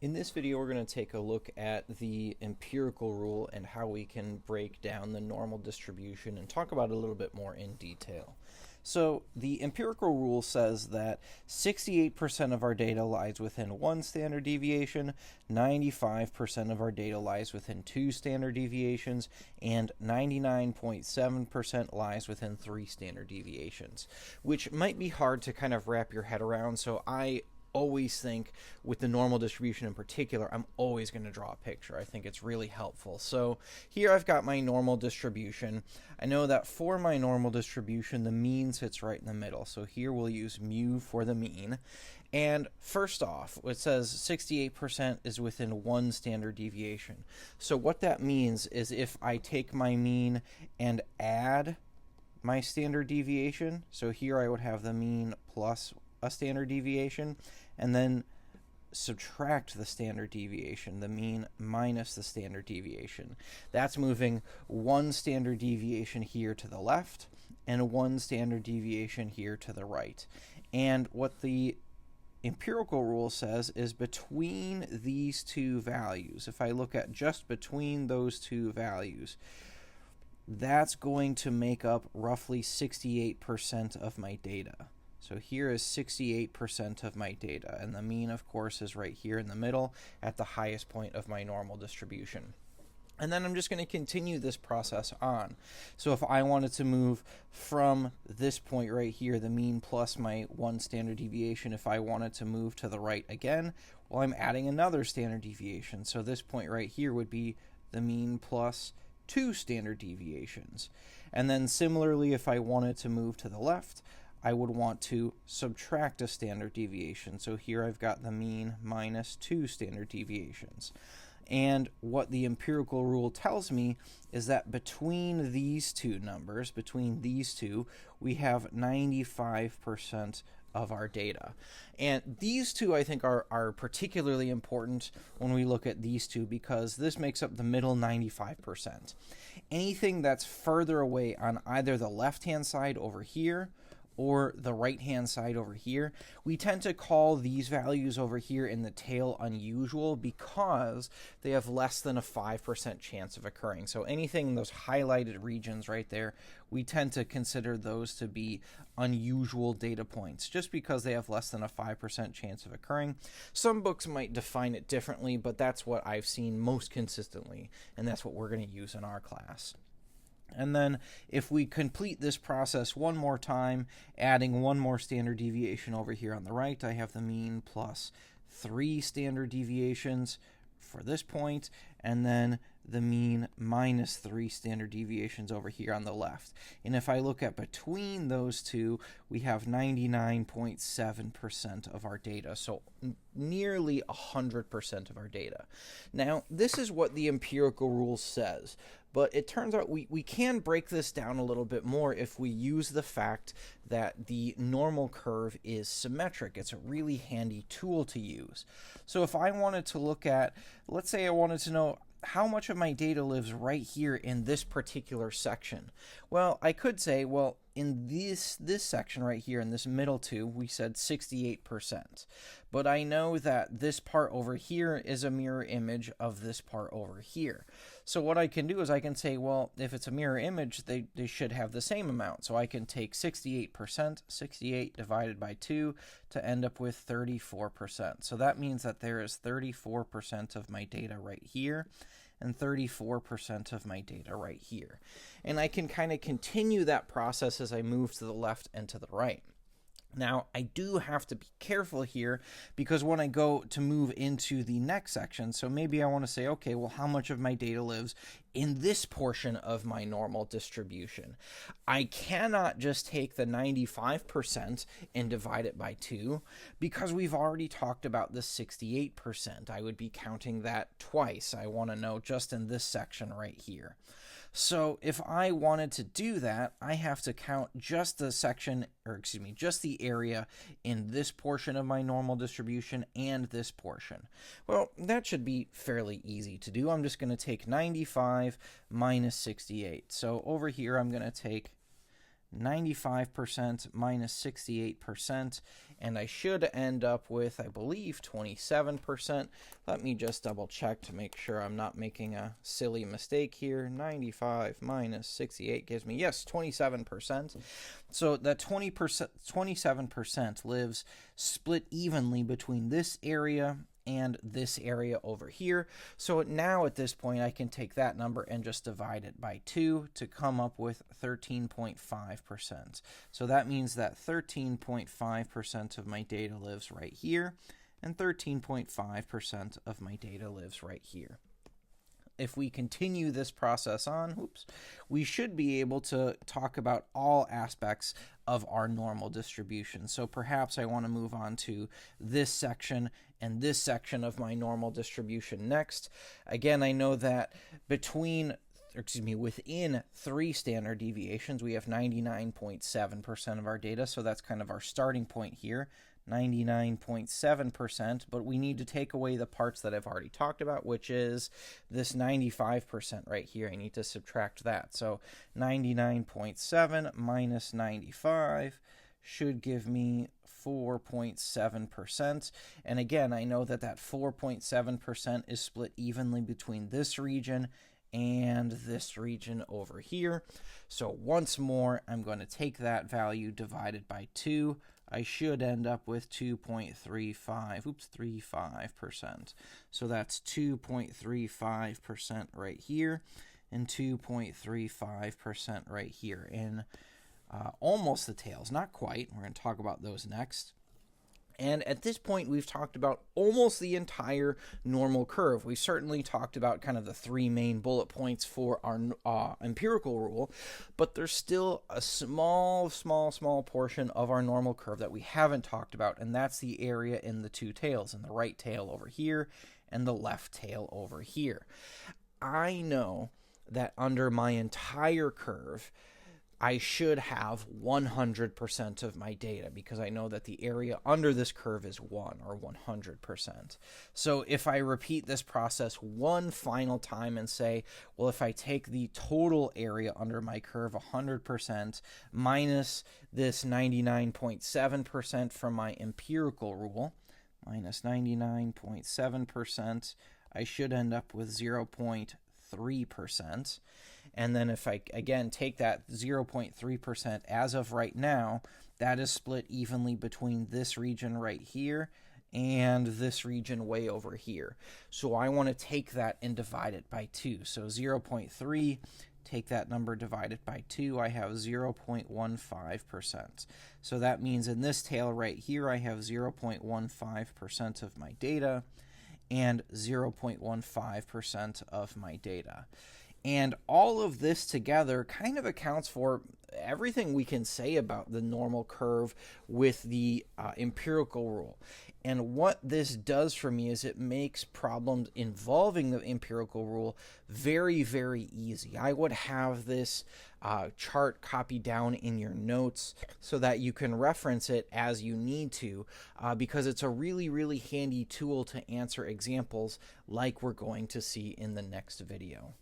In this video, we're going to take a look at the empirical rule and how we can break down the normal distribution and talk about it a little bit more in detail. So the empirical rule says that 68% of our data lies within one standard deviation, 95% of our data lies within two standard deviations, and 99.7% lies within three standard deviations, which might be hard to kind of wrap your head around. So I always think with the normal distribution in particular, I'm always going to draw a picture. I think it's really helpful. So here I've got my normal distribution. I know that for my normal distribution, the mean sits right in the middle. So here we'll use mu for the mean. And first off, it says 68% is within one standard deviation. So what that means is if I take my mean and add my standard deviation, so here I would have the mean plus a standard deviation, and then subtract the standard deviation, the mean minus the standard deviation. That's moving one standard deviation here to the left and one standard deviation here to the right. And what the empirical rule says is between these two values, if I look at just between those two values, that's going to make up roughly 68% of my data. So here is 68% of my data, and the mean, of course, is right here in the middle at the highest point of my normal distribution. And then I'm just going to continue this process on. So if I wanted to move from this point right here, the mean plus my one standard deviation, if I wanted to move to the right again, well, I'm adding another standard deviation. So this point right here would be the mean plus two standard deviations. And then similarly, if I wanted to move to the left, I would want to subtract a standard deviation. So here I've got the mean minus two standard deviations. And what the empirical rule tells me is that between these two numbers, between these two, we have 95% of our data. And these two, I think, are particularly important when we look at these two because this makes up the middle 95%. Anything that's further away on either the left-hand side over here or the right-hand side over here, we tend to call these values over here in the tail unusual because they have less than a 5% chance of occurring. So anything in those highlighted regions right there, we tend to consider those to be unusual data points just because they have less than a 5% chance of occurring. Some books might define it differently, but that's what I've seen most consistently, and that's what we're going to use in our class. And then if we complete this process one more time, adding one more standard deviation over here on the right, I have the mean plus three standard deviations for this point, and then the mean minus three standard deviations over here on the left. And if I look at between those two, we have 99.7% of our data, so nearly 100% of our data. Now, this is what the empirical rule says, but it turns out we can break this down a little bit more if we use the fact that the normal curve is symmetric. It's a really handy tool to use. So if I wanted to look at, let's say I wanted to know how much of my data lives right here in this particular section. Well, I could say, well, in this section right here, in this middle two, we said 68%. But I know that this part over here is a mirror image of this part over here. So what I can do is I can say, well, if it's a mirror image, they should have the same amount. So I can take 68%, 68 divided by 2, to end up with 34%. So that means that there is 34% of my data right here and 34% of my data right here. And I can kind of continue that process as I move to the left and to the right. Now, I do have to be careful here because when I go to move into the next section, so maybe I want to say, okay, well, how much of my data lives in this portion of my normal distribution? I cannot just take the 95% and divide it by 2 because we've already talked about the 68%. I would be counting that twice. I want to know just in this section right here. So if I wanted to do that, I have to count just the section, or excuse me, just the area in this portion of my normal distribution and this portion. Well, that should be fairly easy to do. I'm just going to take 95 minus 68. So over here, I'm going to take 95% minus 68%, and I should end up with, I believe, 27%. Let me just double check to make sure I'm not making a silly mistake here. 95 minus 68 gives me, yes, 27%. So that 27% lives split evenly between this area and this area over here. So now at this point, I can take that number and just divide it by 2 to come up with 13.5%. So that means that 13.5% of my data lives right here, and 13.5% of my data lives right here. If we continue this process on, we should be able to talk about all aspects of our normal distribution. So perhaps I want to move on to this section and this section of my normal distribution next. Again, I know that within 3 standard deviations, we have 99.7% of our data. So that's kind of our starting point here. 99.7%, but we need to take away the parts that I've already talked about, which is this 95% right here. I need to subtract that. So 99.7 minus 95 should give me 4.7%. And again, I know that that 4.7% is split evenly between this region and this region over here. So once more, I'm going to take that value divided by 2. I should end up with 2.35%. So that's 2.35% right here and 2.35% right here in almost the tails. Not quite. We're going to talk about those next. And at this point, we've talked about almost the entire normal curve. We certainly talked about kind of the 3 main bullet points for our empirical rule, but there's still a small portion of our normal curve that we haven't talked about, and that's the area in the 2 tails, in the right tail over here and the left tail over here. I know that under my entire curve, I should have 100% of my data because I know that the area under this curve is 1 or 100%. So if I repeat this process one final time and say, well, if I take the total area under my curve 100% minus this 99.7% from my empirical rule, minus 99.7%, I should end up with 0.3%. And then if I, again, take that 0.3% as of right now, that is split evenly between this region right here and this region way over here. So I want to take that and divide it by 2. So 0.3, take that number divided by 2, I have 0.15%. So that means in this tail right here, I have 0.15% of my data and 0.15% of my data. And all of this together kind of accounts for everything we can say about the normal curve with the empirical rule. And what this does for me is it makes problems involving the empirical rule very, very easy. I would have this chart copied down in your notes so that you can reference it as you need to, because it's a really, really handy tool to answer examples like we're going to see in the next video.